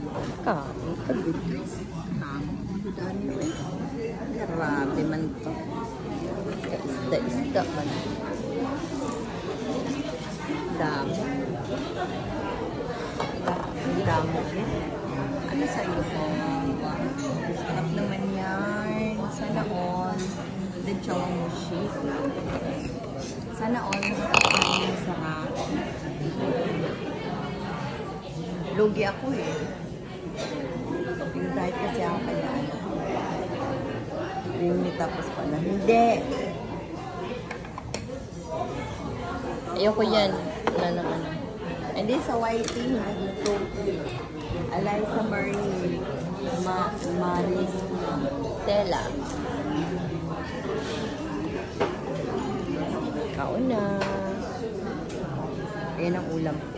Kain ka, good. Grabe man to. Isda man. Dami. Dami. Ano sa'yo po? Sarap naman yan. Sana all. The chawamushi. Sana all. Sarap. Lugi ako eh. Yung diet kasi ako kaya ano. Creamy tapos pala. Hindi. Ayoko yan. Wala naman. Hindi sa whiting. Dito. Eliza Marie. Maris. Stella. Kauna. Ayan ang ulam ko.